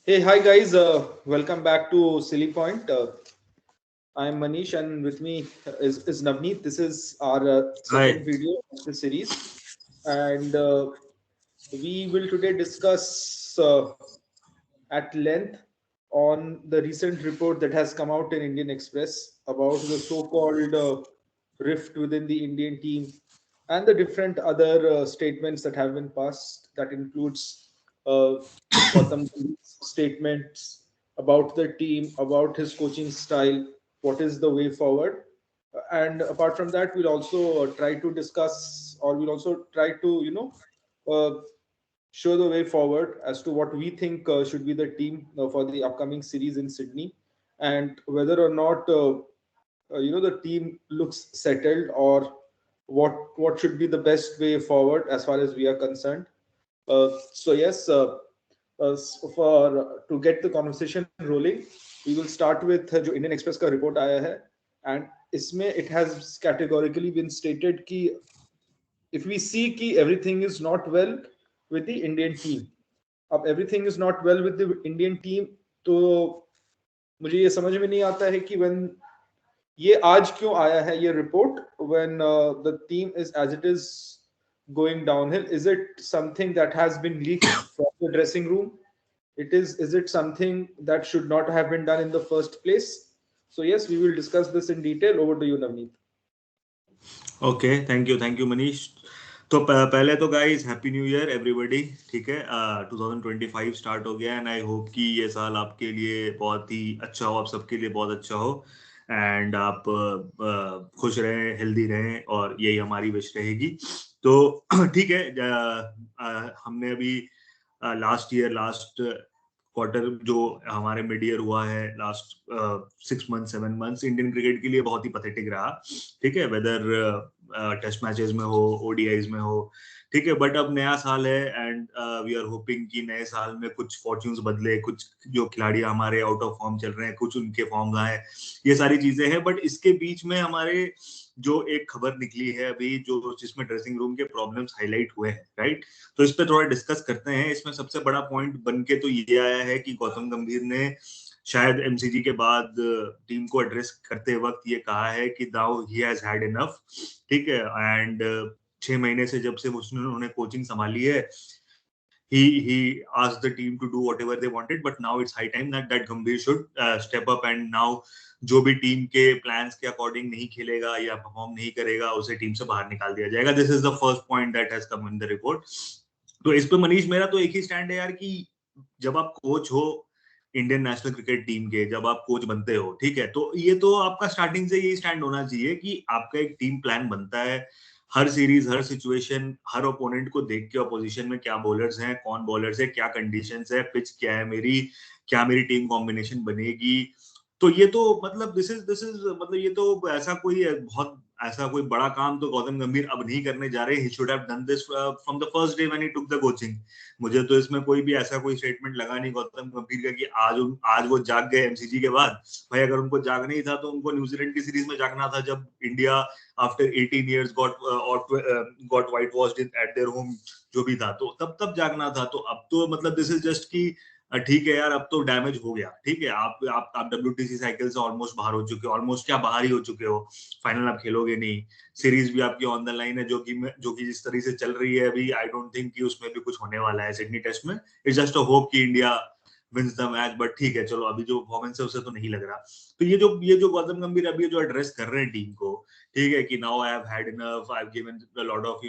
Hey, hi guys. Welcome back to Silly Point. I'm Manish, and with me is Navneet. This is our second Hi. video of the series, and we will today discuss at length on the recent report that has come out in Indian Express about the so-called rift within the Indian team and the different other statements that have been passed. That includes uh, Gautam Gambhir's statements about the team, about his coaching style, what is the way forward. And apart from that, we'll also try to discuss, or we'll also try to, show the way forward as to what we think should be the team for the upcoming series in Sydney, and whether or not the team looks settled, or what should be the best way forward as far as we are concerned. So yes, for to get the conversation rolling, we will start with जो Indian express का report आया है, and इसमें it has categorically been stated कि if we see कि everything is not well with the Indian team, अब everything is not well with the Indian team, तो मुझे ये समझ में नहीं आता है कि when ये आज क्यों आया है ये report when the team is as it is going downhill. Is it something that has been leaked from the dressing room? Is it something that should not have been done in the first place? So yes, we will discuss this in detail. Over to you, Navneet. Okay, thank you Manish. तो पहले तो guys happy new year everybody. ठीक है, 2025 start हो गया and I hope कि ये साल आपके लिए बहुत ही अच्छा हो, आप सबके लिए बहुत अच्छा हो एंड आप खुश रहें, हेल्दी रहें, और यही हमारी विश रहेगी। तो ठीक है, हमने अभी लास्ट क्वार्टर जो हमारे मिड ईयर हुआ है, last 6 month 7 months Indian cricket के लिए बहुत ही पैथेटिक रहा। ठीक है, वेदर टेस्ट मैचेस में हो, ओडीआईज में हो, ठीक है, बट अब नया साल है एंड वी आर होपिंग कि नए साल में कुछ फॉर्च्यून्स बदले, कुछ जो खिलाड़ी हमारे आउट ऑफ फॉर्म चल रहे हैं कुछ उनके फॉर्म आए, ये सारी चीजें हैं। बट इसके बीच में हमारे जो एक खबर निकली है अभी, जो जिसमें ड्रेसिंग रूम के प्रॉब्लम्स हाईलाइट हुए हैं, राइट? तो इस पे थोड़ा डिस्कस करते हैं। इसमें सबसे बड़ा पॉइंट बन के तो ये आया है कि गौतम गंभीर ने शायद एमसीजी के बाद टीम को एड्रेस करते वक्त ये कहा है कि now he has had enough. ठीक है, एंड 6 महीने से जब से उन्होंने कोचिंग संभाली है, he asked the team to do whatever they wanted, but now it's high time that Gambhir should step up and now जो भी टीम के प्लान्स के अकॉर्डिंग नहीं खेलेगा या परफॉर्म नहीं करेगा उसे टीम से बाहर निकाल दिया जाएगा। This is the first point that has come in the report. तो इस पे मनीष मेरा तो एक ही स्टैंड है यार कि जब आप कोच हो इंडियन नेशनल क्रिकेट टीम के, जब आप कोच बनते हो, ठीक है, तो ये तो आपका स्टार्टिंग से यही स्टैंड होना चाहिए कि आपका एक टीम प्लान बनता है। हर सीरीज, हर सिचुएशन, हर ओपोनेंट को देख के ऑपोजिशन में क्या बॉलर्स हैं, कौन बॉलर्स है, क्या कंडीशंस है, पिच क्या है मेरी, क्या मेरी टीम कॉम्बिनेशन बनेगी। तो ये तो मतलब दिस इज मतलब ये तो ऐसा कोई बड़ा काम तो गौतम गंभीर अब नहीं करने जा रहे। He should have done this from the first day when he took the coaching. मुझे तो इसमें कोई भी ऐसा कोई स्टेटमेंट लगा नहीं गौतम गंभीर का कि आज वो जाग गए एमसीजी के बाद। भाई अगर उनको जागना ही था तो उनको न्यूजीलैंड की सीरीज में जागना था, जब India after 18 years got white washed eight their home, जो भी था, तो तब जागना था। तो अब तो मतलब दिस इज जस्ट की ठीक है यार, अब तो डैमेज हो गया। ठीक है, आप डब्ल्यूटीसी साइकिल से ऑलमोस्ट बाहर हो चुके हो, ऑलमोस्ट क्या बाहर ही हो चुके हो। फाइनल आप खेलोगे नहीं, सीरीज भी आपकी ऑन द लाइन है, जो कि जिस तरह से चल रही है अभी, आई डोंट थिंक कि उसमें भी कुछ होने वाला है सिडनी टेस्ट में। इट्स जस्ट अ होप कि India wins the match, but ठीक है चलो, अभी जो परफॉर्मेंस है उसे तो नहीं लग रहा। तो ये जो गौतम गंभीर अभी जो एड्रेस कर रहे हैं टीम को, ठीक है, कि now I have had enough, I have given a lot of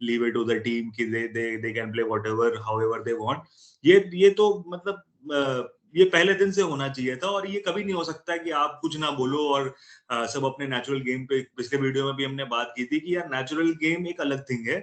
leave it to the team कि they can play whatever however they want. ये तो मतलब ये पहले दिन से होना चाहिए था, और ये कभी नहीं हो सकता कि आप कुछ ना बोलो और सब अपने नेचुरल गेम पे। पिछले वीडियो में भी हमने बात की थी कि यार नेचुरल गेम एक अलग थिंग है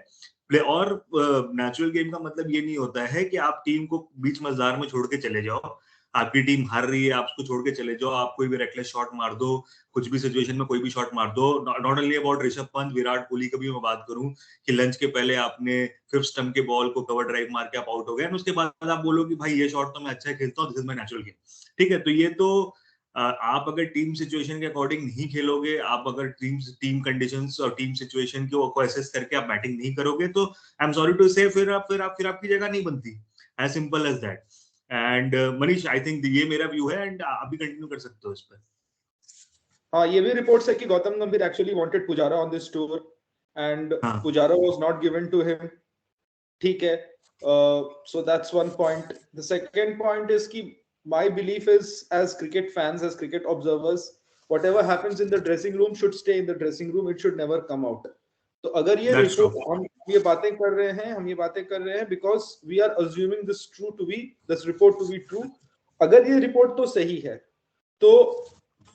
प्ले, और नेचुरल गेम का मतलब ये नहीं होता है कि आप टीम को बीच मझधार में छोड़ के चले जाओ। आपकी टीम हार रही है, आप उसको छोड़ के चले जाओ, आप कोई भी रेकलेस शॉट मार दो, कुछ भी सिचुएशन में कोई भी शॉट मार दो। Not only about Rishabh Pant, Virat Kohli की भी मैं बात करूं कि लंच के पहले आपने फिफ्थ स्टंप के बॉल को कवर ड्राइव मार के आप आउट हो गए, उसके बाद आप बोलो कि भाई ये शॉट तो मैं अच्छा खेलता हूँ, this is my natural game. ठीक है, तो ये तो आप अगर टीम सिचुएशन के अकॉर्डिंग नहीं खेलोगे, आप अगर टीम कंडीशंस और टीम सिचुएशन को असेस करके आप बैटिंग नहीं करोगे, तो आई एम सॉरी टू से फिर आपकी जगह नहीं बनती। As simple as that. And Manish I think ये मेरा व्यू है एंड अभी कंटिन्यू कर सकते हो इस पे। हाँ, ये भी रिपोर्ट्स है कि Gautam Gambhir actually wanted Pujara on this tour and हाँ Pujara was not given to him. ठीक है, so that's one point. The second point is कि my belief is, as cricket fans, as cricket observers, whatever happens in the dressing room should stay in the dressing room. It should never come out. तो अगर ये That's true. Report हम ये बातें कर रहे हैं because we are assuming this report to be true. अगर ये रिपोर्ट तो सही है तो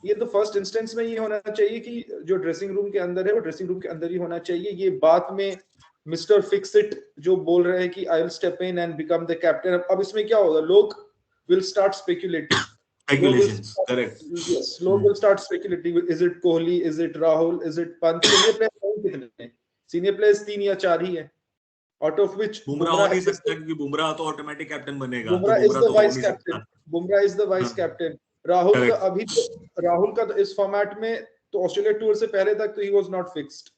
ये तो फर्स्ट इंस्टेंस में ये होना चाहिए कि जो ड्रेसिंग रूम के अंदर है वो ड्रेसिंग रूम के अंदर ही होना चाहिए। ये बात में मिस्टर फिक्स इट जो बोल रहे हैं कि I will step in and become the captain, अब इसमें क्या होगा, लोग will start speculating. Speculations, correct. Yes, लोग will start speculating. Is it Kohli? Is it Rahul? Is it Pant? Senior players कितने हैं? Senior players 3 या 4 ही हैं, out of which बुमराह हो नहीं सकता क्योंकि बुमराह तो ऑटोमेटिक कैप्टन बनेगा। बुमराह तो is the vice captain, Bumrah is the vice captain. Rahul का तो इस फॉर्मेट में तो ऑस्ट्रेलिया टूर से पहले तक तो ही वाज नॉट फिक्स्ड।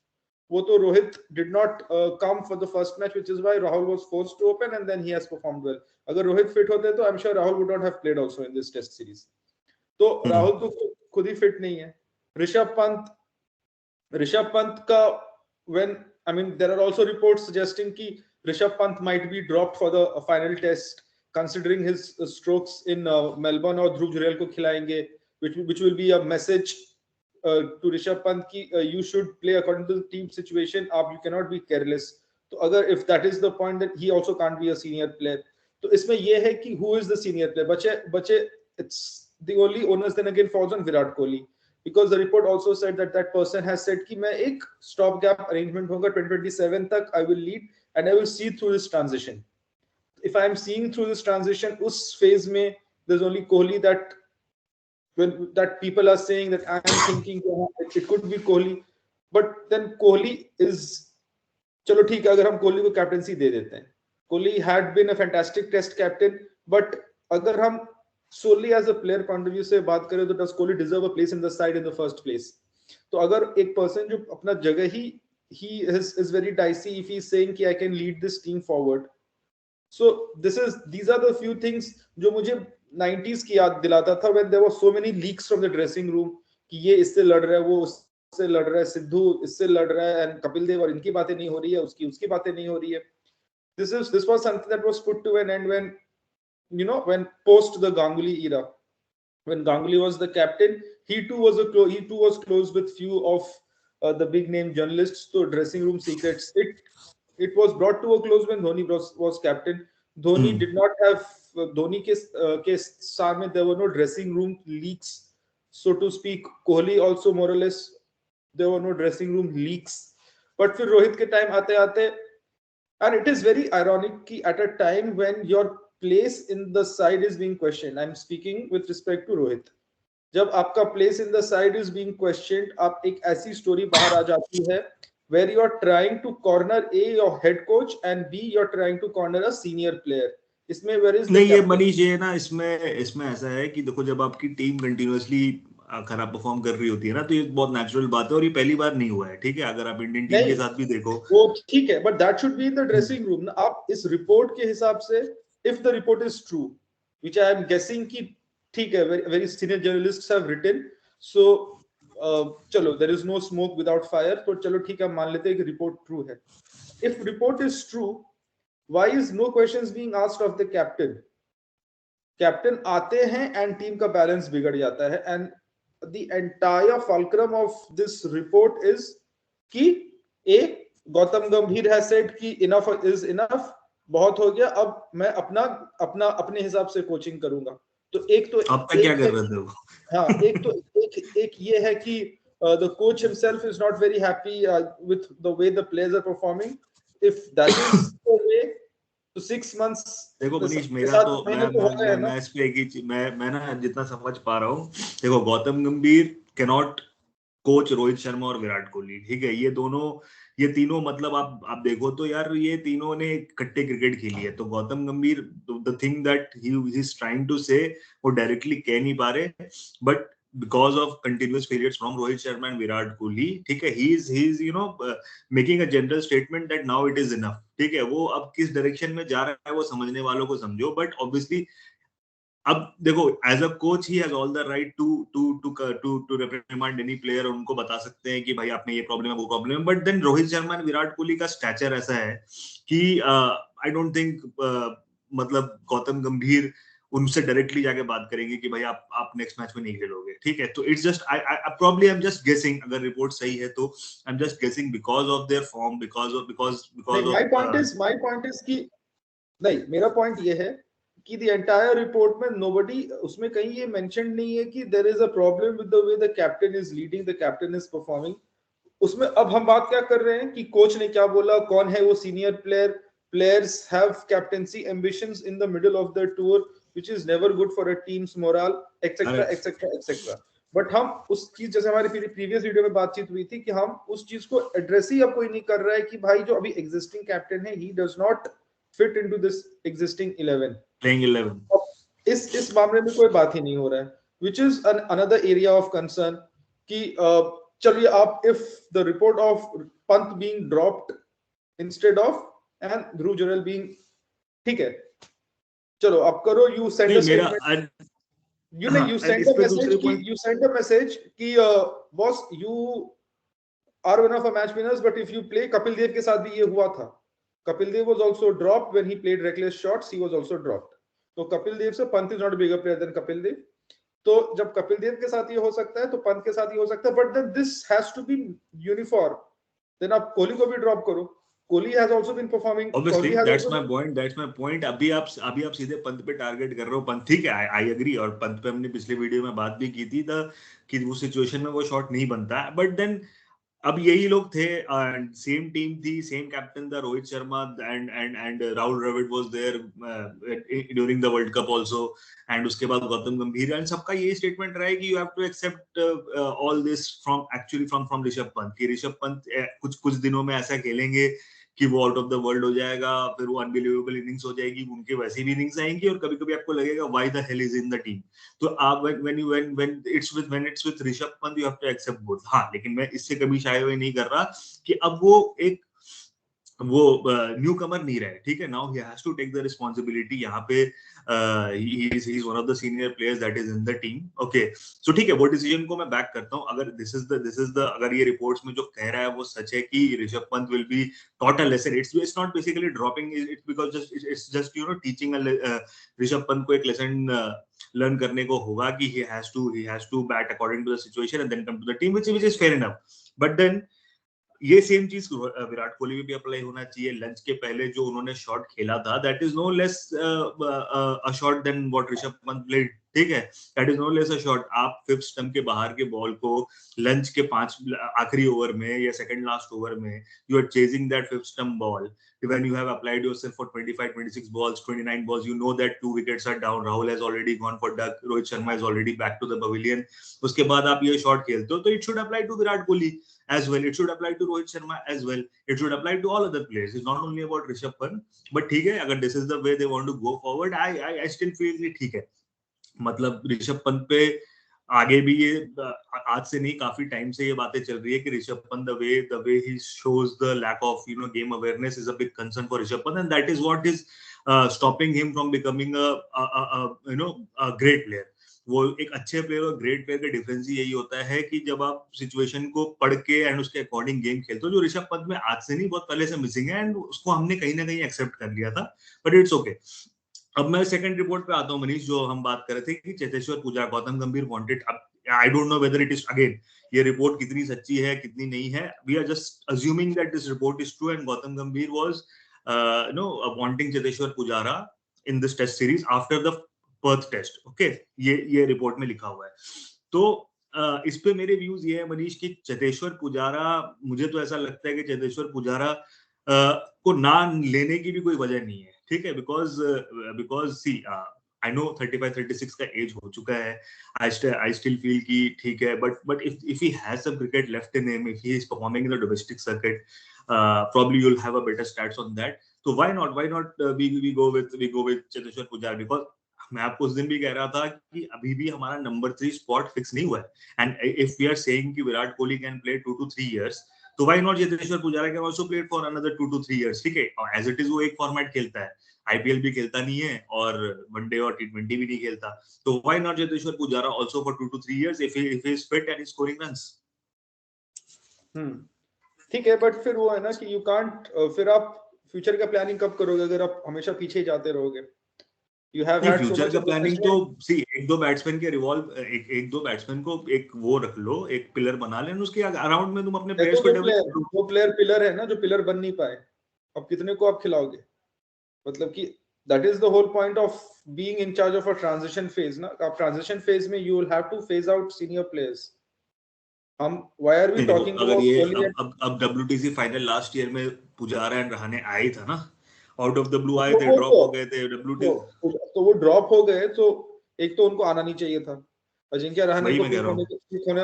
वो तो Rohit did not come for the first match, which is why Rahul was forced to open and then he has performed well. अगर रोहित फिट होते तो I am sure Rahul would not have played also in this test series. तो राहुल तो खुद ही fit नहीं है। ऋषभ पंत का when I mean there are also reports suggesting कि Rishabh Pant might be dropped for the final test considering his strokes in Melbourne, और ध्रुव जुरेल को खिलाएंगे, which will be a message to Rishabh Pant ki you should play according to the team situation. You cannot be careless. तो अगर if that is the point, that he also can't be a senior player. तो इसमें ये है कि who is the senior player? बचे it's the only onus then again falls on Virat Kohli, because the report also said that that person has said कि मैं एक stop gap arrangement होगा 2027 तक, I will lead and I will see through this transition. If I am seeing through this transition, उस phase में there's only Kohli that people are saying that I am thinking it could be Kohli, but then Kohli is, चलो ठीक है अगर हम कोहली को captaincy दे देते हैं, Kohli had been a fantastic test captain, but अगर हम solely as a player point of view से बात करें तो does Kohli deserve a place in the side in the first place? तो अगर एक person जो अपना जगह he is very dicey if he is saying कि I can lead this team forward. So these are the few things जो मुझे 90s की याद दिलाता था, when there were so many leaks from the dressing room कि ये इससे लड़ रहा है, वो उससे लड़ रहा है, सिद्धू इससे लड़ रहा है, and कपिल देव और इनकी बातें नहीं हो रही है, उसकी बातें नहीं हो रही है. This was something that was put to an end when post the Ganguly era, when Ganguly was the captain, he too was close with few of the big name journalists. So dressing room secrets, it was brought to a close when Dhoni was captain. Dhoni did not have Dhoni के सामने there were no dressing room leaks, so to speak. Kohli also more or less there were no dressing room leaks. But फिर रोहित के time आते and it is very ironic कि at a time when your place in the side is being questioned, I'm speaking with respect to Rohit, जब आपका place in the side is being questioned, आप एक ऐसी story बाहर आ जाती है where you are trying to corner A, your head coach, and B, you're trying to corner a senior player. इसमें where is नहीं, ये मनीष ये ना इसमें ऐसा है कि देखो जब आपकी टीम कंटिन्यूअसली खराब परफॉर्म कर रही होती है ना, तो ये बहुत नेचुरल बात है और ये पहली बार नहीं हुआ है। ठीक है, अगर आप इंडियन टीम के साथ भी देखो वो ठीक है, but that should be in the dressing room ना। आप इस रिपोर्ट के हिसाब से, if the report is true, which I am guessing कि ठीक है, very senior journalists have written, so चलो there is no smoke without fire, तो चलो ठीक है, मान लेते हैं कि रिपोर्ट ट्रू है। If report is true, why is no questions being asked of the captain? Captain आते हैं एंड टीम का बैलेंस बिगड़ जाता है, and the entire fulcrum of this report is कि गौतम गंभीर has said कि enough is enough, बहुत हो गया, अब मैं अपने हिसाब से कोचिंग करूंगा। तो एक क्या कर रहे थे वो? हाँ, एक ये है कि the coach himself is not very happy with the way the players are performing. If that is the way, तो 6 months देखो मनीष, मेरा तो मैं इस पे एक ही चीज मैं ना जितना समझ पा रहा हूँ, देखो गौतम गंभीर can not coach Rohit Sharma और विराट कोहली। ठीक है, ये तीनों मतलब आप देखो तो यार ये तीनों ने इकट्ठे क्रिकेट खेली है। तो Gautam Gambhir the thing that he is trying to say वो डायरेक्टली कह नहीं पा रहे, but because of continuous failures from Rohit Sharma and Virat Kohli, ठीक है, he is making a general statement that now it is enough. ठीक है, वो अब किस डायरेक्शन में जा रहा है वो समझने वालों को समझो, बट ऑब्वियसली अब देखो as a coach he has all the right to reprimand any player, उनको बता सकते हैं कि भाई आपने ये प्रॉब्लम है वो प्रॉब्लम है, but then Rohit Sharma and Virat Kohli का स्टैचर ऐसा है कि आई डोंट थिंक मतलब गौतम गंभीर उनसे डायरेक्टली जाके बात करेंगे कि भाई आप नेक्स्ट मैच में नहीं खेलोगे, ठीक है। तो it's just I probably I am just guessing, अगर रिपोर्ट सही है तो I am just guessing because of their form, because of my point is कि नहीं, मेरा पॉइंट ये है कि द एंटायर रिपोर्ट में नोबडी, उसमें कहीं ये मेंशन नहीं है कि there is a problem with the way the captain is leading, the captain is performing. उसमें अब हम बात क्या कर रहे हैं कि कोच ने क्या बोला, कौन है वो senior player, players have captaincy ambitions in the middle of the tour which is never good for a team's morale, etc etc etc। But हम उस चीज, जैसे हमारी प्रीवियस वीडियो में बातचीत हुई थी कि हम उस चीज को एड्रेस ही अब कोई नहीं कर रहा है कि भाई जो अभी एग्जिस्टिंग कैप्टन है he does not fit into this existing 11 playing 11। इस मामले में कोई बात ही नहीं हो रहा है, which is another area of concern कि चलिए आप, if the report of Pant being dropped instead of and Dhruv Jurel being, ठीक है चलो आप करो, you send a statement, you send a message कि boss you are one of our match winners, but if you play, Kapil Dev के साथ भी ये हुआ था, Kapil Dev was also dropped when he played reckless shots, he was also dropped। तो कपिल देव से Pant is not bigger player than Kapil Dev, तो जब कपिल देव के साथ ये हो सकता है तो पंत के साथ ये हो सकता है, but then this has to be uniform. Then आप कोहली को भी ड्रॉप करो, Kohli has also been performing, obviously that's my point. अभी आप सीधे पंत पे टारगेट कर रहे हो, पंत ठीक है, आई एग्री, और पंत पे हमने पिछले वीडियो में बात भी की थी कि वो सिचुएशन में वो शॉट नहीं बनता है, बट देन अब यही लोग थे, सेम टीम थी, सेम कैप्टन था Rohit Sharma, and Rahul Dravid was there during the world cup also, and उसके बाद गौतम गंभीर, एंड सबका यही स्टेटमेंट रहा है कि you have to accept all this from Rishabh Pant, कि ऋषभ पंत कुछ दिनों में ऐसा खेलेंगे कि वो आउट ऑफ द वर्ल्ड हो जाएगा, फिर वो अनबिलीवेबल इनिंग्स हो जाएगी, उनके वैसे भी इनिंग्स आएंगी, और कभी-कभी आपको लगेगा why the hell is in the team. तो आप when it's with Rishabh Pant, you have to accept both। हाँ, लेकिन मैं इससे कभी शायद नहीं कर रहा कि अब वो न्यू कमर नहीं रहे, ठीक है। Now he has to take the responsibility, यहाँ पे he is one of the senior players that is in the team, okay. So ठीक है, वो डिसीजन को मैं बैक करता हूँ। अगर दिस इज द अगर ये रिपोर्ट्स में जो कह रहा है वो सच है कि Rishabh Pant will be taught a lesson, it's not basically dropping, it's because it's just teaching Rishabh Pant को एक लेसन लर्न करने को होगा कि he has to bat according to the situation and then come to the team, which is fair enough। but then ये same चीज विराट कोहली में भी अप्लाई होना चाहिए। लंच के पहले जो उन्होंने शॉट खेला था, that is no less a shot than what Rishabh Pant played, ठीक है। That is no less a shot. आप फिफ्थ स्टंप के बाहर के बॉल को लंच के आखिरी ओवर में या सेकंड लास्ट ओवर में you are chasing that fifth stump ball when you have applied yourself for 25 26 balls 29 balls, you know that 2 wickets are down, Rahul has already gone for duck, Rohit Sharma is already back to the pavilion, उसके बाद आप ये shot खेलते हो, तो it should apply to Virat Kohli as well, it should apply to Rohit Sharma as well, it should apply to all other players, it's not only about Rishabh Pant। but ठीक है, अगर this is the way they want to go forward, I still feel कि ठीक है, मतलब ऋषभ पंत पे आगे भी ये आज से नहीं, काफी टाइम से ये बातें चल रही है कि Rishabh Pant the way he shows the lack of game awareness is a big concern for Rishabh Pant, and that is what is stopping him from becoming a great player. वो एक अच्छे प्लेयर और ग्रेट प्लेयर का डिफरेंस ही यही होता है कि जब आप सिचुएशन को पढ़ के एंड उसके अकॉर्डिंग गेम खेलते हो, जो ऋषभ पंत में आज से नहीं बहुत पहले से मिसिंग है, एंड उसको हमने कहीं ना कहीं एक्सेप्ट कर लिया था, बट इट्स ओके। अब मैं सेकंड रिपोर्ट पे आता हूँ मनीष, जो हम बात कर रहे थे कि चेतेश्वर पुजारा, गौतम गंभीर वांटेड। अब I don't know whether it is, again ये रिपोर्ट कितनी सच्ची है कितनी नहीं है, we are just assuming that this report is true, and Gautam Gambhir was wanting Cheteshwar Pujara in this test series after the Perth test, okay. ये रिपोर्ट में लिखा हुआ है। तो इस पे मेरे व्यूज ये है मनीष कि चेतेश्वर पुजारा, मुझे तो ऐसा लगता है कि चेतेश्वर पुजारा को ना लेने की भी कोई वजह नहीं है, ठीक है। बिकॉज सी आई नो 35-36 का एज हो चुका है, आई स्टिल फील कि ठीक है, but if he has some cricket left in him, if he is performing in the domestic circuit, probably you'll have a better stats on that। तो why not we go with Cheteshwar Pujara, because मैं आपको उस दिन भी कह रहा था कि अभी भी हमारा नंबर 3 स्पॉट फिक्स नहीं हुआ है, and if we are saying कि Virat Kohli can play 2 to 3 years, तो why not Cheteshwar Pujara can also play for another 2 to 3 years, ठीक है। एज इट इज वो एक फॉर्मेट खेलता है, आईपीएल भी खेलता नहीं है और वनडे और टी20 भी नहीं खेलता, तो why not Cheteshwar Pujara also for 2 to 3 years if he is fit and is scoring runs? ठीक है, बट फिर वो है ना कि यू कांट, फिर आप फ्यूचर का प्लानिंग कब करोगे अगर आप हमेशा पीछे ही जाते रहोगे? You have had so future much का ऑफ प्लानिंग तो इन्वेस्टमेंट। सी एक दो बैट्समैन के रिवॉल्व, एक दो बैट्समैन को एक वो रख लो, एक पिलर बना लेना, उसके अराउंड में तुम अपने देखो प्लेयर्स को डेवलप करो। वो प्लेयर पिलर है ना जो पिलर बन नहीं पाए, अब कितने को आप खिलाओगे? मतलब कि that is the whole point of being in charge of a transition phase ना। आप ट्रांजिशन फेज में you will have to phase out senior players. हम व्हाई आर वी नहीं देखो, टॉकिंग अगर अबाउट ये कोहली एंड, अब WTC फाइनल लास्ट ईयर में पुजारा एंड रहाणे आए था ना, आउट ऑफ द ब्लू आए तो थे, वो ड्रॉप हो गए थे तो वो ड्रॉप हो गए, तो एक तो उनको आना नहीं चाहिए था, अजिंक्य रहाणे वही को मैं कह रहा हूँ,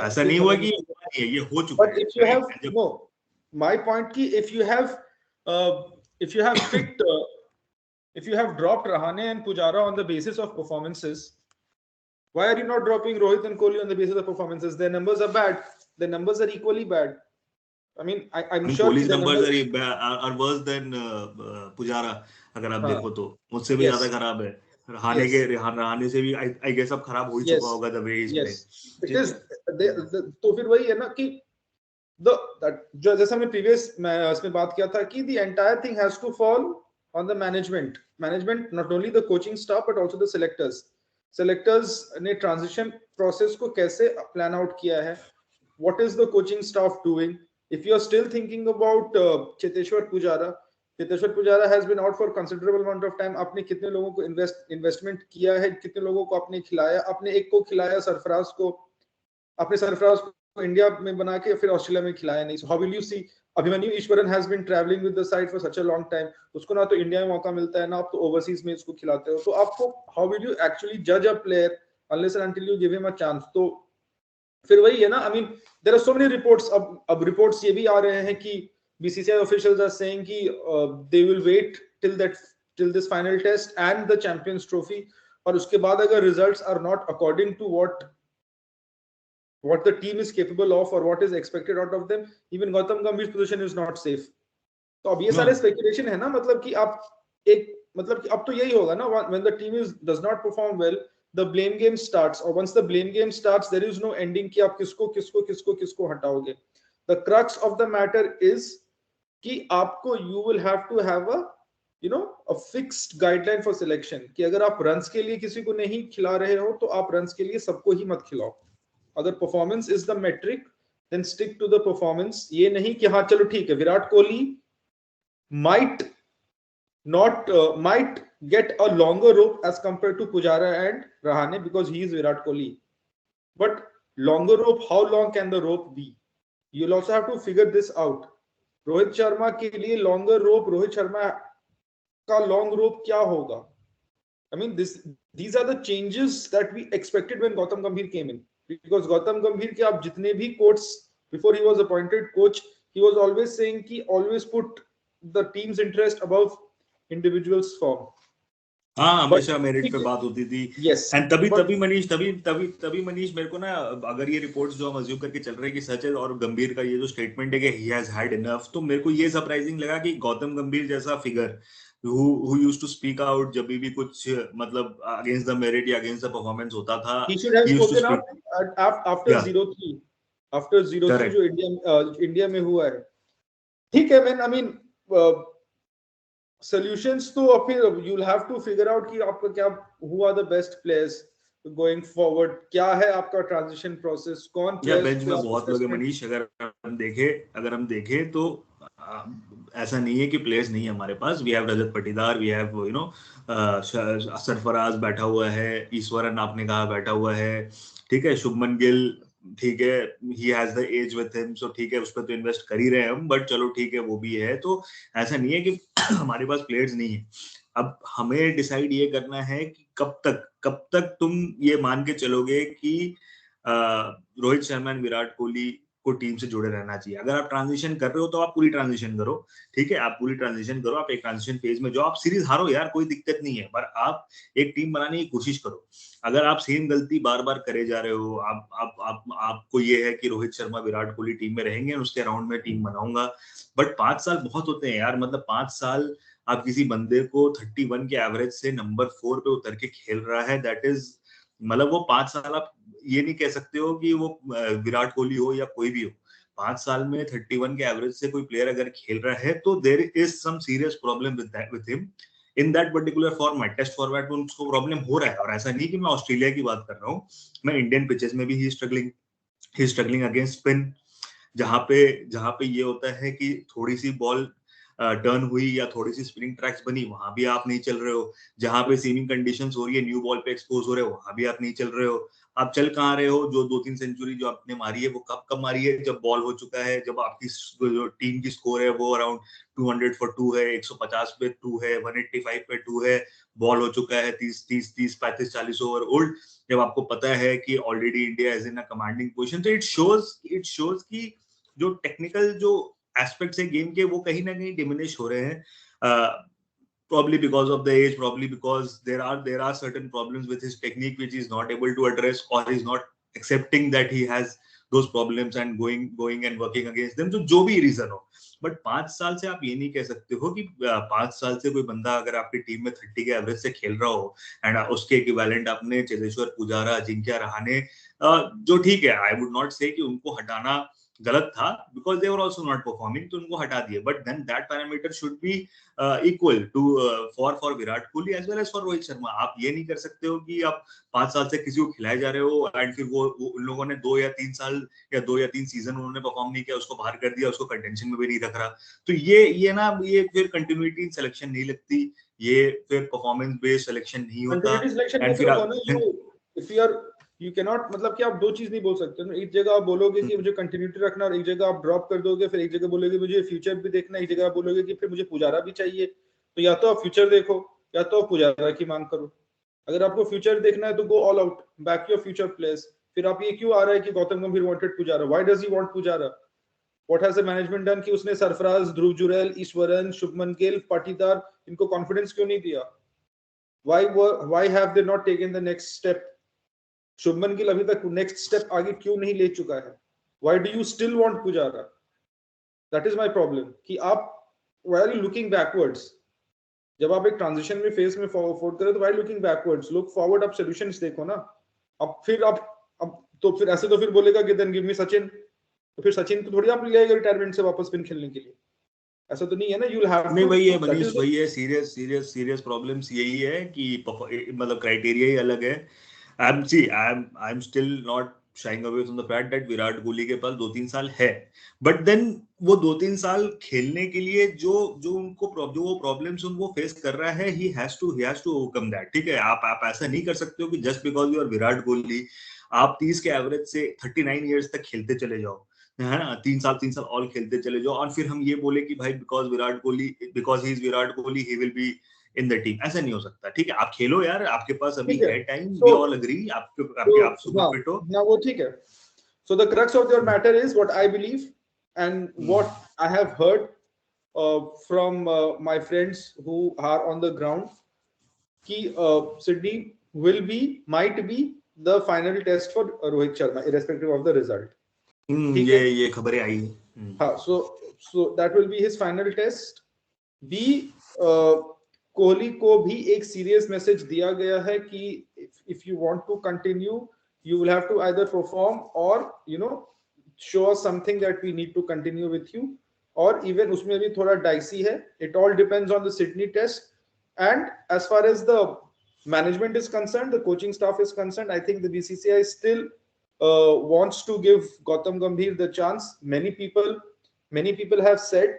ऐसा नहीं पिक हुआ होने कि नहीं ये चाहिए। हुआ नहीं है, ये हो चुका But है, if you have right? no, my point ki if you have picked if you have dropped Rahane and Pujara on the basis of performances, why are you not dropping Rohit and Kohli on the basis of performances? Their numbers are bad. Their numbers are equally bad. I mean, I'm sure Kohli's their numbers numbers are worse than Pujara, अगर आप हाँ, देखो तो मुझसे भी ज्यादा yes, खराब है। yes, रहाणे से भी आई गेस अब खराब हो ही चुका yes, होगा the way is play. yes, ठीक because है, तो फिर वही है ना कि the that जो जैसे हमने प्रीवियस में इसमें बात किया था कि the entire thing has to fall on the management, not only the coaching staff but also the selectors ने ट्रांजिशन प्रोसेस को कैसे प्लान आउट किया है, what is the coaching staff doing? If you are still thinking about Cheteshwar Pujara has been out for considerable amount of time. आपने कितने लोगों को investment किया है, कितने लोगों को आपने खिलाया? आपने एक को खिलाया सरफराज को, आपने सरफराज को इंडिया में बना के फिर ऑस्ट्रेलिया में खिलाया नहीं। So how will you see? Abhimanyu Eswaran has been traveling with the side for such a long time. उसको ना तो इंडिया में मौका मिलता है, ना आप तो ओवरसीज में इसको खिलाते हो। तो आपको how will you actually judge a player unless and until you give him a chance? तो फिर वही है ना, I mean there are so many reports. अब रिपोर्ट्स ये भी आ रहे हैं कि बीसीसीआई ऑफिशियल्स आर सेइंग कि they will wait till this final test and the champions trophy, और उसके बाद अगर results are not according to what the team is capable of or what is expected out of them, even Gautam Gambhir's position is not safe. तो अब ये सारे speculation है ना, मतलब कि आप एक मतलब कि अब तो यही होगा ना, when the team does not perform well, the blame game starts, or once the blame game starts there is no ending कि आप किसको किसको किसको किसको हटाओगे। The crux of the matter is कि आपको you will have to have a fixed guideline for selection कि अगर आप रन्स के लिए किसी को नहीं खिला रहे हो तो आप रन्स के लिए सबको ही मत खिलाओ। अगर performance is the metric then stick to the performance. ये नहीं कि हाँ चलो ठीक है, Virat Kohli might get a longer rope as compared to Pujara and Rahane because he is Virat Kohli. But longer rope, how long can the rope be? You'll also have to figure this out. Rohit Sharma के लिए longer rope, Rohit Sharma का long rope क्या होगा? I mean, these are the changes that we expected when Gautam Gambhir came in. Because Gautam Gambhir के आप जितने भी quotes before he was appointed coach, he was always saying कि always put the team's interest above individuals form. हाँ, हमेशा merit पे बात होती थी। Yes. एंड तभी मनीष मेरे को ना, अगर ये रिपोर्ट्स जो हम अज्यूम करके चल रहे हैं कि सच है, और गंभीर का ये जो स्टेटमेंट है कि ही हैज हैड इनफ, तो मेरे को ये सरप्राइजिंग लगा कि गौतम गंभीर जैसा figure who used to speak out जब भी कुछ मतलब अगेंस्ट द मेरिट या अगेंस्ट द परफॉर्मेंस होता था, he should have he used to spoken speak. out after 0-3 after 0-3 जो इंडिया में हुआ है। ठीक है मैन, आई मीन solutions तो फिर you'll have to figure out कि आपका क्या, who are the best players going forward, क्या है आपका ट्रांजिशन प्रोसेस, कौन प्लेयर्स बेंच में बहुत लोग हैं मनीष, अगर हम देखें तो ऐसा नहीं है कि प्लेयर्स नहीं है हमारे पास। We have Rajat Patidar, we have Sarfaraz बैठा हुआ है, ईश्वरन आपने कहा बैठा हुआ है, ठीक है, शुभमन गिल, ठीक है, he has the age with him, so ठीक है, उस पर तो इन्वेस्ट कर ही रहे हैं हम, बट चलो ठीक है, वो भी है। तो ऐसा नहीं है कि हमारे पास प्लेयर्स नहीं है। अब हमें डिसाइड ये करना है कि कब तक तुम ये मान के चलोगे कि रोहित शर्मा एंड विराट कोहली को टीम से जुड़े रहना चाहिए। अगर आप ट्रांजिशन कर रहे हो तो आप पूरी ट्रांजिशन करो, ठीक है, आप पूरी ट्रांजिशन करो, आप एक ट्रांजिशन फेज में जाओ, आप सीरीज हारो यार, कोई दिक्कत नहीं है, पर आप एक टीम बनाने की कोशिश करो। अगर आप सेम गलती बार बार करे जा रहे हो, आपको ये है कि रोहित शर्मा विराट कोहली टीम में रहेंगे, उसके अराउंड में टीम बनाऊंगा, बट 5 साल बहुत होते हैं यार, मतलब 5 साल आप किसी बंदे को 31 के एवरेज से नंबर 4 पे उतर के खेल रहा है, दैट इज मतलब वो 5 साल आप ये नहीं कह सकते हो कि वो विराट कोहली हो या कोई भी हो, 5 साल में 31 के एवरेज से कोई प्लेयर अगर खेल रहा है तो there is some serious problem with him in that particular format. Test format में उसको प्रॉब्लम हो रहा है, और ऐसा नहीं कि मैं ऑस्ट्रेलिया की बात कर रहा हूँ, मैं इंडियन पिचेस में भी ही स्ट्रगलिंग अगेंस्ट स्पिन, जहां पे ये होता है कि थोड़ी सी बॉल टर्न हुई या थोड़ी सी स्पिनिंग ट्रैक्स बनी, वहां भी आप नहीं चल रहे हो, जहां पे सीमिंग कंडीशंस हो रही है, न्यू बॉल पे एक्सपोज हो रहे हो, वहां भी आप नहीं चल रहे हो। आप चल कहाँ रहे हो? जो 2-3 सेंचुरी जो आपने मारी है वो कब मारी है? जब बॉल हो चुका है, जब आपकी जो टीम की स्कोर है वो अराउंड 200 फॉर 2 है, 150 पे 2 है, 185 पे 2 है, बॉल हो चुका है 30 35 40 ओवर ओल्ड, जब आपको पता है कि already India is in a commanding position. तो इट शोज कि जो टेक्निकल जो एस्पेक्ट्स है गेम के वो कहीं ना कहीं डिमिनिश हो रहे हैं, probably because of the age, probably because there are certain problems with his technique which he's not able to address, or he's not accepting that he has those problems and going and working against them, तो जो भी reason हो, but 5 साल से आप ये नहीं कह सकते हो कि 5 साल से कोई बंदा अगर आपकी टीम में 30 के एवरेज से खेल रहा हो एंड उसके इक्विवेलेंट आपने चेतेश्वर पुजारा, अजिंक्य रहाणे, जो ठीक है, आई वुड नॉट से कि उनको हटाना गलत था because they were also not performing, तो उनको हटा दिए, but then that parameter should be equal to for Virat Kohli as well as for Rohit Sharma. आप ये नहीं कर सकते हो कि आप 5 साल से किसी को खिलाए जा रहे हो एंड फिर वो उन लोगों ने 2 या 3 साल या 2 या 3 सीजन उन्होंने परफॉर्म नहीं किया, उसको बाहर कर दिया, उसको कंटेंशन में भी नहीं रख रहा। तो ये फिर कंटिन्यूटी इन सिलेक्शन नहीं लगती, ये फिर परफॉर्मेंस बेस्ड सिलेक्शन नहीं होता। कंटिन्यूटी सिलेक्शन एंड कैसे फिर होगा आप ना, यू कैन नॉट, मतलब कि आप दो चीज नहीं बोल सकते ना। एक जगह आप बोलोगे कि मुझे कंटिन्यूटी रखना, और एक जगह आप ड्रॉप कर दोगे, फिर एक जगह बोलोगे मुझे फ्यूचर भी देखना, एक जगह आप बोलोगे कि फिर मुझे पुजारा भी चाहिए। तो या तो आप फ्यूचर देखो या तो आप पुजारा की मांग करो। अगर आपको फ्यूचर देखना है तो go all out, back your future players. फिर आप ये क्यों आ रहा है कि Gautam Gambhir wanted Pujara? Why does he want Pujara? What has the management done कि उसने सरफराज, ध्रुव जुरैल, ईश्वरन, शुभमन गिल, पाटीदार, इनको कॉन्फिडेंस क्यों नहीं दिया? Why have they not taken the next step? Shubman Gill अभी तक नेक्स्ट स्टेप आगे क्यों नहीं ले चुका है? Why do you still want Pujara? That is my problem कि आप why are you looking backwards? जब आप एक ट्रांजिशन में फेज में फॉरवर्ड करें तो why looking backwards? Look forward, आप सॉल्यूशंस देखो ना। अब फिर आप अब तो फिर ऐसे तो फिर बोलेगा कि देन गिव मी सचिन, तो फिर सचिन को थोड़ी आप ले आएगा रिटायरमेंट से वापस पिन खेलने के लिए। ऐसा तो नहीं है ना, यू विल हैव नहीं, टू, वही है दैट मनीष, इज वही है, सीरियस प्रॉब्लम्स यही है कि मतलब क्राइटेरिया ही अलग है। I am still not sharing away from the fact that Virat Kohli के पास 2-3 साल है, बट देन वो 2-3 साल खेलने के लिए जो जो वो प्रॉब्लम्स उनको फेस कर रहा है, he has to overcome that. ठीक है, आप ऐसा नहीं कर सकते हो कि just because you are Virat Kohli आप 30 के एवरेज से 39 ईयर्स तक खेलते चले जाओ, है ना, 3 साल और खेलते चले जाओ, और फिर हम ये बोले कि भाई because he is Virat Kohli he will be in the team. ऐसा नहीं हो सकता। ठीक है, आप खेलो यार, आपके पास अभी ठीक है। है time, we so all agree, आप सुपर हाँ फिट हो। ना, वो ठीक है। So the crux of your matter is what I believe and what I have heard from my friends who are on the ground कि Sydney might be the final test for Rohit Sharma irrespective of the result. ठीक है, ये खबरें आई हाँ, so that will be his final test. Kohli को भी एक serious message दिया गया है कि if you want to continue, you will have to either perform or show us something that we need to continue with you. और even उसमें भी थोड़ा डाइसी है. It all depends on the Sydney test. And as far as the management is concerned, the coaching staff is concerned, I think the BCCI still wants to give Gautam Gambhir the chance. Many people have said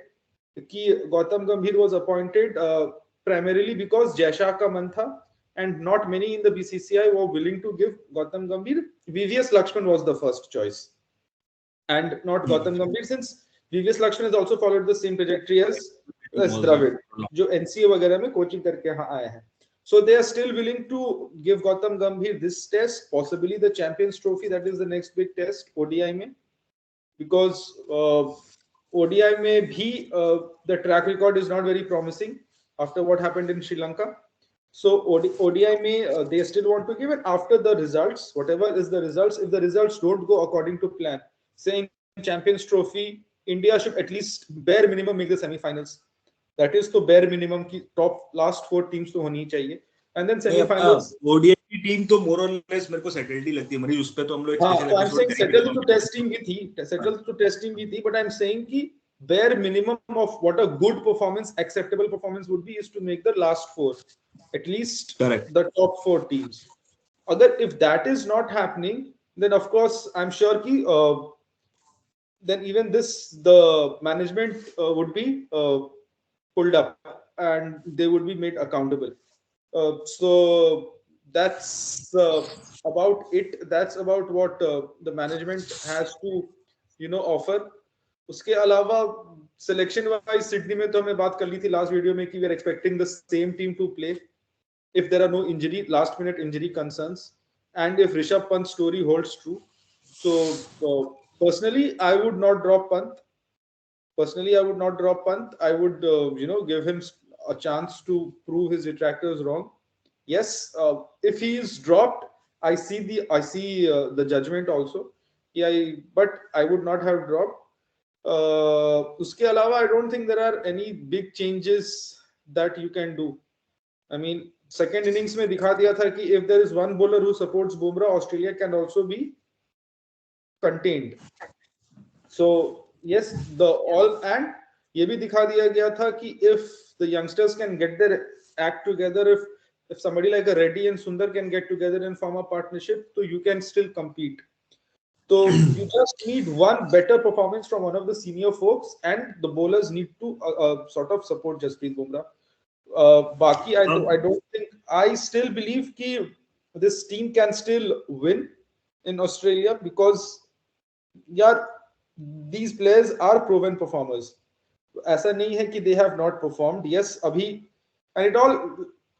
कि Gautam Gambhir was appointed primarily because Jaisha का मन था, and not many in the BCCI were willing to give Gautam Gambhir. VVS Lakshman was the first choice, and not Gautam Gambhir, since VVS Lakshman has also followed the same trajectory as Dravid, जो NCA वगैरह में coaching करके यहाँ आए हैं. So they are still willing to give Gautam Gambhir this test, possibly the Champions Trophy, that is the next big test ODI में, because ODI में भी the track record is not very promising after what happened in Sri Lanka. So ODI में they still want to give it after the results, whatever is the results. If the results don't go according to plan, say in Champions Trophy, India should at least bare minimum make the semi-finals. That is तो bare minimum की top last 4 teams तो होनी चाहिए, and then semifinals. ODI की team तो मोर और less मेरे को सेटल्ड ही लगती है मनीष, उस पे तो हम लोग एक हाँ, स्पेशल तो आई एम एपिसोड सेइंग कर ही सेटल देंगे। टू टेस्टिंग भी थी, सेटल टू टेस्टिंग भी थी, बट आई एम सेइंग कि bare minimum of what a good performance, acceptable performance would be is to make the last 4, at least Correct. the top 4 teams. Agar if that is not happening, then of course I'm sure ki then even this the management would be pulled up and they would be made accountable. So that's about it. That's about what the management has to, offer. उसके अलावा selection wise Sydney में तो हमने बात कर ली थी last video में कि we are expecting the same team to play if there are no last minute injury concerns, and if Rishabh Pant's story holds true. So personally, I would not drop Pant. Personally, I would not drop Pant. I would, give him a chance to prove his detractors wrong. Yes, if he is dropped, I see the judgment also. Yeah, but I would not have dropped. Uske alawa, I don't think there are any big changes that you can do. I mean, second innings में दिखा दिया था कि if there is one bowler who supports Bumrah, Australia can also be contained. So yes, the all, and ये भी दिखा दिया गया था कि if the youngsters can get their act together, if somebody like a Reddy and Sundar can get together and form a partnership, so you can still compete. So you just need one better performance from one of the senior folks, and the bowlers need to sort of support Jasprit Bumrah. Baki, I don't think, I still believe कि this team can still win in Australia because यार these players are proven performers. ऐसा नहीं है कि they have not performed. Yes, अभी, and it all,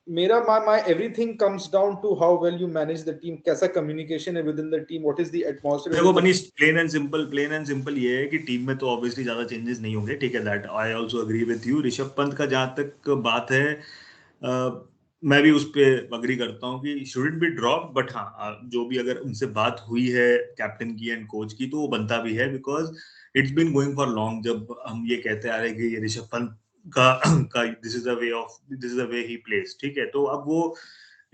मेरा my everything comes down to how well you manage the team, कैसा communication है within the team, what is the atmosphere. देखो Manish, plane and simple ये है कि टीम में तो ऑब्वियसली ज्यादा चेंजेस नहीं होंगे, ठीक है, that I also agree with you. Rishabh Pant का जहां तक बात है, मैं भी उस पे अग्री करता हूँ कि शुडंट बी ड्रॉप, बट हाँ, जो भी अगर उनसे बात हुई है कैप्टन की एंड कोच की, तो वो बनता भी है, because it's been going for long. जब हम ये कहते आ रहे हैं कि ये ऋषभ पंत का this is the way he plays, ठीक है, तो अब वो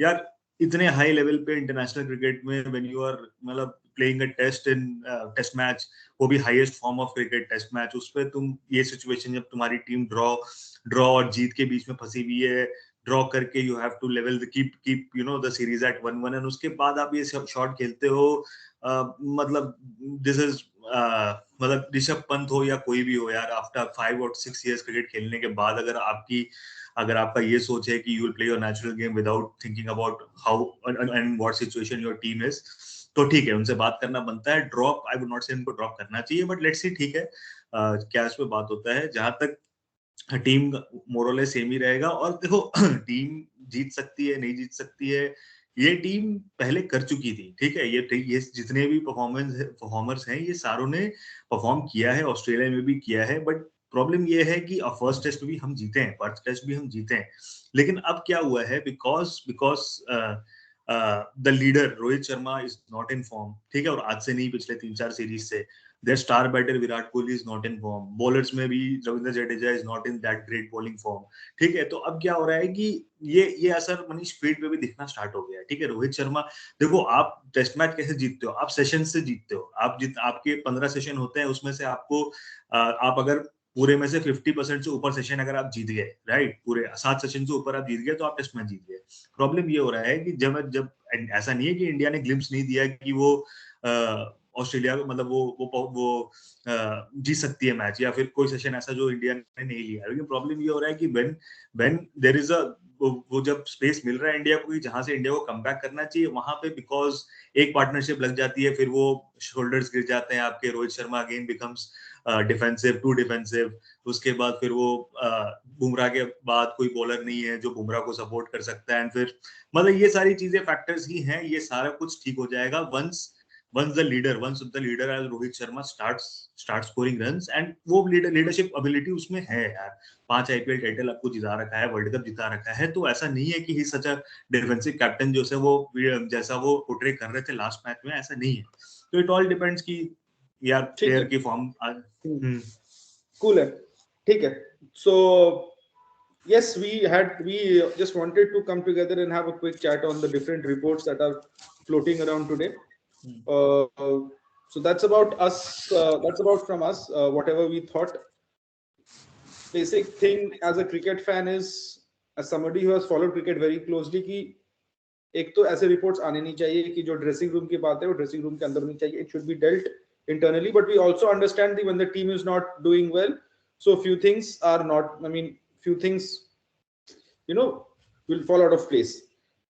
यार इतने हाई लेवल पे इंटरनेशनल क्रिकेट में व्हेन यू आर मतलब प्लेइंग अ टेस्ट मैच, वो भी highest form of cricket test match, उस पे तुम ये सिचुएशन जब तुम्हारी टीम ड्रॉ और जीत के बीच में फंसी हुई है, ड्रॉ करके you have to level the keep the series at 1-1, and उसके बाद आप ये शॉट खेलते हो, मतलब दिस इज मतलब ऋषभ पंत हो या कोई भी हो यार, आफ्टर 5 और 6 इयर्स क्रिकेट खेलने के बाद अगर आपका ये सोच है कि you will play your natural game without thinking about how and what situation your team is, तो ठीक है, उनसे बात करना बनता है। ड्रॉप, आई वुड नॉट से उनको ड्रॉप करना चाहिए, बट लेट्स सी, ठीक है, क्या इस पे बात होता है। जहां तक टीम मोरले सेम ही रहेगा, और देखो टीम जीत सकती है, नहीं जीत सकती है, ये टीम पहले कर चुकी थी, ठीक है, ये जितने भी परफॉर्मर्स हैं, ये सारों ने परफॉर्म किया है, ऑस्ट्रेलिया में भी किया है, बट प्रॉब्लम ये है कि फर्स्ट टेस्ट भी हम जीते हैं, फर्स्ट टेस्ट भी हम जीते हैं, लेकिन अब क्या हुआ है, because the leader Rohit Sharma is not in form, ठीक है, और आज से नहीं, पिछले 3-4 सीरीज से their star batter Virat Kohli is not in form, bowlers में भी Ravindra Jadeja is not in that great bowling form, ठीक है, तो अब क्या हो रहा है कि ये असर मनीष स्पीड पे भी दिखना स्टार्ट हो गया है, ठीक है। रोहित शर्मा, देखो आप टेस्ट मैच कैसे जीतते हो, आप सेशन से जीतते हो, आपके 15 सेशन होते हैं, उसमें से आपको आप अगर पूरे में से 50% से ऊपर सेशन अगर आप जीत गए, राइट, पूरे 7 सेशन से ऊपर आप जीत गए, तो आप टेस्ट मैच जीत गए। प्रॉब्लम ये हो रहा है कि जब ऐसा नहीं है कि इंडिया ने ग्लिम्स नहीं दिया कि वो ऑस्ट्रेलिया मतलब वो जीत सकती है मैच, या फिर कोई सेशन ऐसा जो इंडिया ने नहीं लिया, लेकिन प्रॉब्लम ये हो रहा है कि व्हेन देयर इज वो जब स्पेस मिल रहा है इंडिया को, जहां से इंडिया को कमबैक करना चाहिए, वहां पे बिकॉज एक पार्टनरशिप लग जाती है, फिर वो शोल्डर्स गिर जाते हैं आपके, Rohit Sharma again becomes defensive, too defensive, उसके बाद फिर वो बुमराह के बाद कोई बॉलर नहीं है जो बुमराह को सपोर्ट कर सकता है, एंड फिर मतलब ये सारी चीजें फैक्टर्स ही हैं, ये सारा कुछ ठीक हो जाएगा once the leader as Rohit Sharma starts scoring runs, and वो leadership ability उसमें है यार, 5 IPL टाइटल आपको जिता रखा है, वर्ल्ड कप जिता रखा है, तो ऐसा नहीं है कि ही सच अ डिफेंसिव कैप्टन जो है वो जैसा वो पोर्ट्रे कर रहे थे लास्ट मैच में, ऐसा नहीं है, तो इट ऑल डिपेंड्स कि यार प्लेयर की फॉर्म कूल है, ठीक है। सो Yes, we just wanted to come together and have a quick chat on the different reports that are floating around today. Uh, so that's about us. That's about from us. Whatever we thought. Basic thing as a cricket fan is, as somebody who has followed cricket very closely, कि एक तो ऐसे reports आने नहीं चाहिए कि जो dressing room की बात है वो ड्रेसिंग रूम के अंदर नहीं चाहिए. It should be dealt internally, but we also understand that when the team is not doing well, so few things are not. I mean, few things, will fall out of place.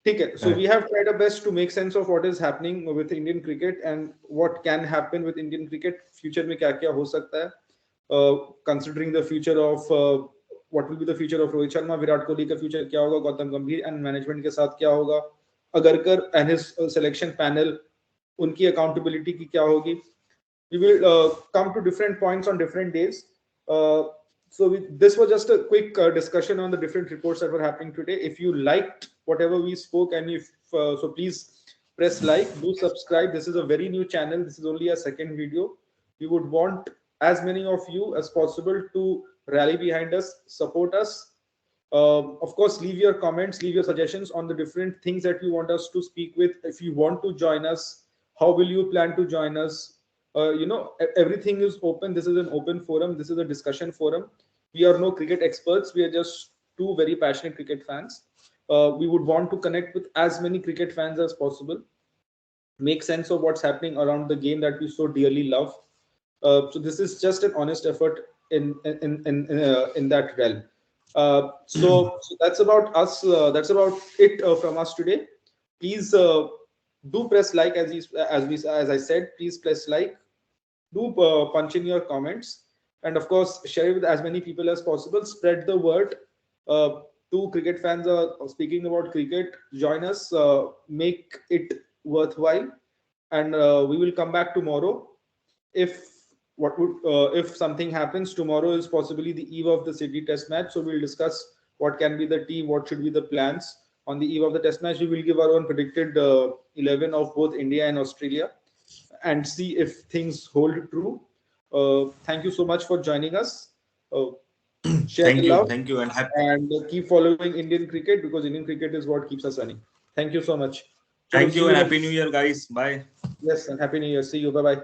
ठीक है. So we have tried our best to make sense of what is happening with Indian cricket and what can happen with Indian cricket. Future में क्या क्या हो सकता है. Considering the future of what will be the future of Rohit Sharma, Virat Kohli का future क्या होगा, गौतम गंभीर and management के साथ क्या होगा, Agarkar and his selection panel, उनकी accountability की क्या होगी. We will come to different points on different days. This was just a quick discussion on the different reports that were happening today. If you liked whatever we spoke, and if so, please press like, do subscribe. This is a very new channel. This is only a second video. We would want as many of you as possible to rally behind us, support us. Of course, leave your comments, leave your suggestions on the different things that you want us to speak with. If you want to join us, how will you plan to join us? Everything is open. This is an open forum. This is a discussion forum. We are no cricket experts. We are just two very passionate cricket fans. We would want to connect with as many cricket fans as possible, make sense of what's happening around the game that we so dearly love. So this is just an honest effort in that realm. So that's about us. That's about it from us today. Please do press like, as I said. Please press like. Do punch in your comments, and of course share it with as many people as possible. Spread the word. Two cricket fans are speaking about cricket. Join us. Make it worthwhile, and we will come back tomorrow. If something happens, tomorrow is possibly the eve of the Sydney Test match. So we'll discuss what can be the team, what should be the plans on the eve of the Test match. We will give our own predicted 11 of both India and Australia, and see if things hold true. Thank you so much for joining us. Share the love. Thank you, and keep following Indian cricket, because Indian cricket is what keeps us running. Thank you so much. Thank you, and Happy New Year, guys. Bye. Yes, and Happy New Year. See you. Bye bye.